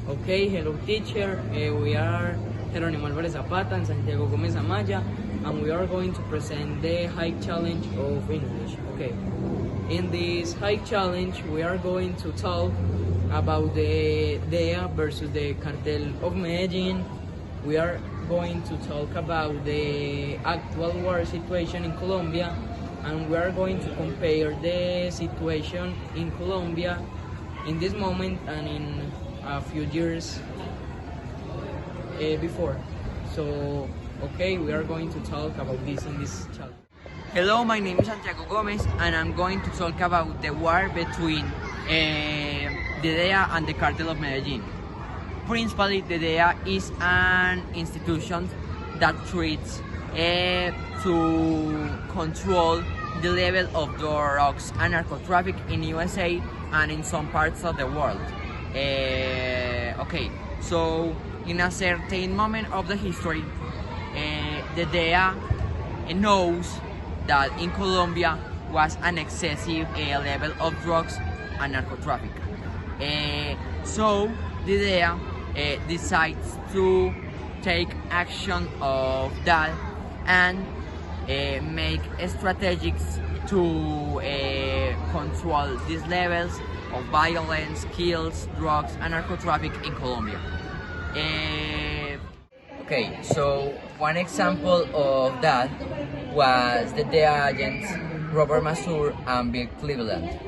Okay, hello teacher. We are Jerónimo Álvarez Zapata and Santiago Gómez Amaya, and we are going to present the high challenge of English. Okay, in this high challenge, we are going to talk about the DEA versus the Cartel of Medellin. We are going to talk about the actual war situation in Colombia, and we are going to compare the situation in Colombia in this moment and in a few years before. So, okay, we are going to talk about this in this challenge. Hello, my name is Santiago Gomez, and I'm going to talk about the war between the DEA and the Cartel of Medellin. Principally, the DEA is an institution that treats to control the level of drugs and narcotraffic in USA and in some parts of the world. Okay, so in a certain moment of the history, the DEA knows that in Colombia was an excessive level of drugs and narcotraffic. So the DEA decides to take action of that and make strategies to control these levels of violence, kills, drugs, and narcotraffic in Colombia. Okay, so one example of that was the DEA agents Robert Masur and Bill Cleveland.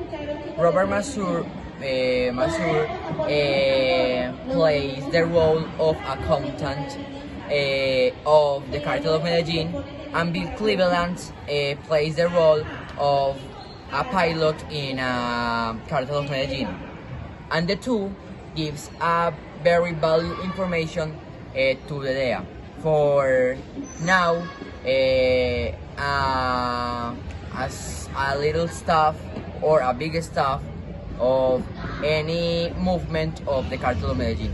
Robert Masur plays the role of accountant of the Cartel of Medellin, and Bill Cleveland plays the role of a pilot in Cartel of Medellin. And the two gives a very valuable information to the DEA. For now, as a little stuff or a big stuff of any movement of the Cartel of Medellin.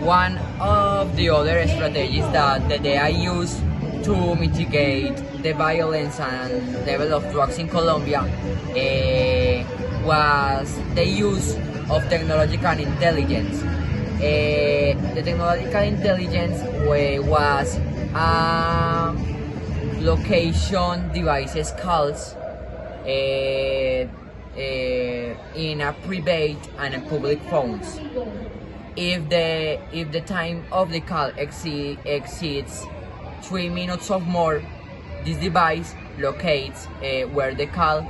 One of the other strategies that the DEA used to mitigate the violence and level of drugs in Colombia was the use of technological intelligence. The technological intelligence was location devices calls in a private and a public phones. If the time of the call exceeds 3 minutes or more, this device locates where the call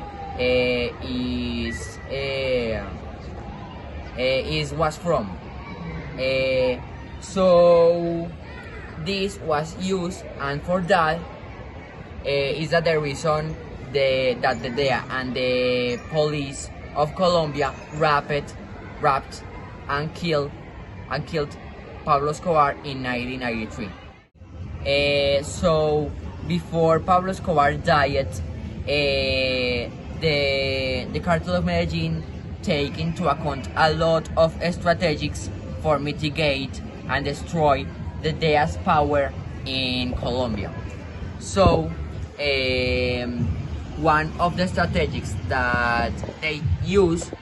was from. So this was used, and for that is that the reason that the DEA and the police of Colombia wrapped and killed Pablo Escobar in 1993. So before Pablo Escobar died, the Cartel of Medellin take into account a lot of strategies for mitigate and destroy the DEA's power in Colombia. So one of the strategies that they used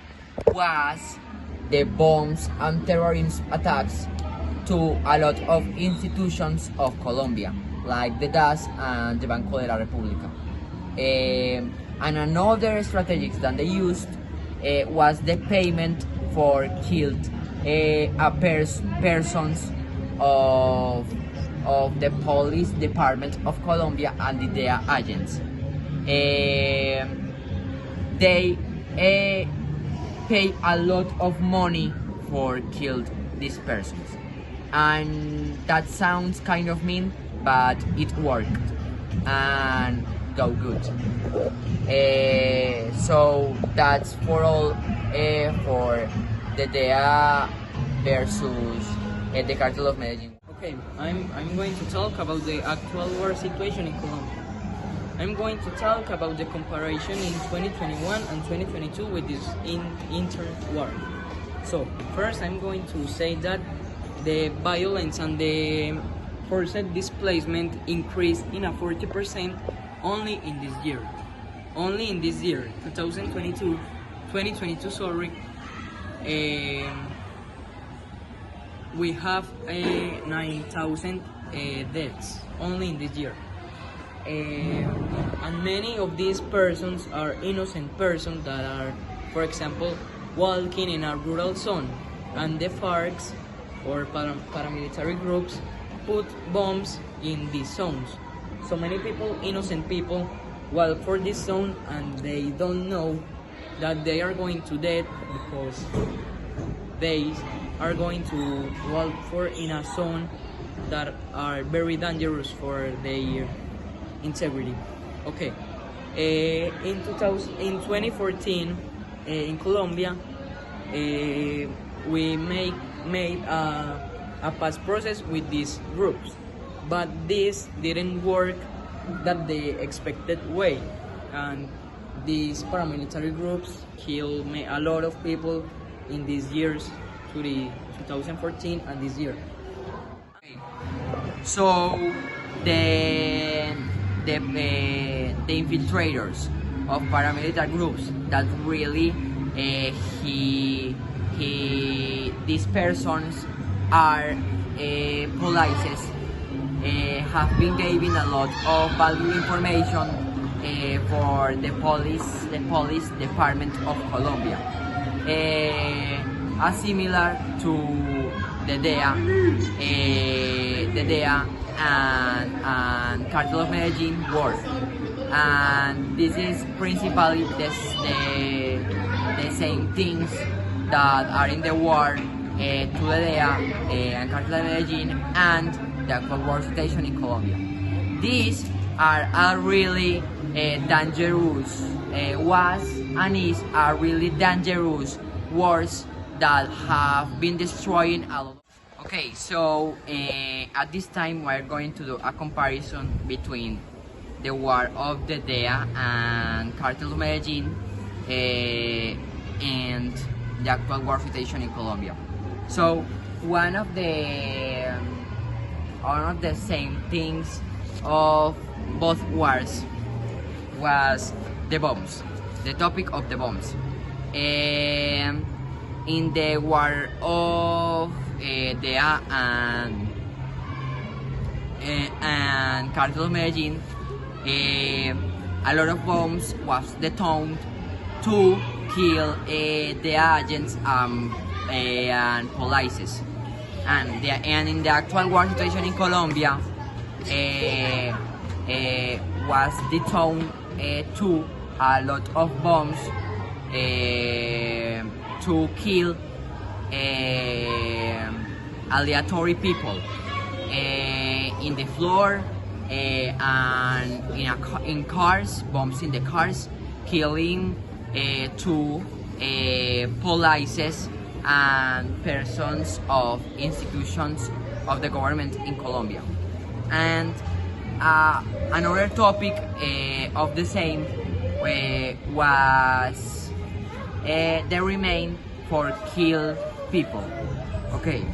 was the bombs and terrorism attacks to a lot of institutions of Colombia, like the DAS and the Banco de la República. And another strategy that they used was the payment for killed persons of the police department of Colombia and the DEA agents. They pay a lot of money for killed these persons, and that sounds kind of mean, but it worked and go good. So that's for all for the DEA versus the Cartel of Medellin. Okay, I'm going to talk about the actual war situation in Colombia. I'm going to talk about the comparison in 2021 and 2022 with this inter-war. So, first I'm going to say that the violence and the forced displacement increased in a 40% only in this year. Only in this year, 2022, sorry, we have 9,000 deaths only in this year. And many of these persons are innocent persons that are, for example, walking in a rural zone, and the FARCs or paramilitary groups put bombs in these zones. So many people, innocent people, walk for this zone and they don't know that they are going to death because they are going to walk for in a zone that are very dangerous for their integrity. Okay. In 2014, in Colombia, we made a pass process with these groups, but this didn't work that the expected way, and these paramilitary groups killed a lot of people in these years, to the 2014 and this year. So the infiltrators of paramilitary groups that really these persons are policies have been giving a lot of valuable information for the police department of Colombia, similar to the DEA and Cartel of Medellin war. And this is principally the same things that are in the war to the DEA and Cartel of Medellin and the actual war situation in Colombia. These are a really dangerous was and is a really dangerous wars that have been destroying a lot. Okay, so at this time we are going to do a comparison between the war of the DEA and Cartel of Medellin and the actual war situation in Colombia. So one of the same things of both wars was the bombs, the topic of the bombs. In the war of DEA and Cartel of Medellin, a lot of bombs was detonated to kill the agents and police. And in the actual war situation in Colombia, was detonated to a lot of bombs to kill aleatory people in the floor and in cars, bombs in the cars, killing two polices and persons of institutions of the government in Colombia. And another topic of the same was the remain for kill people. Okay.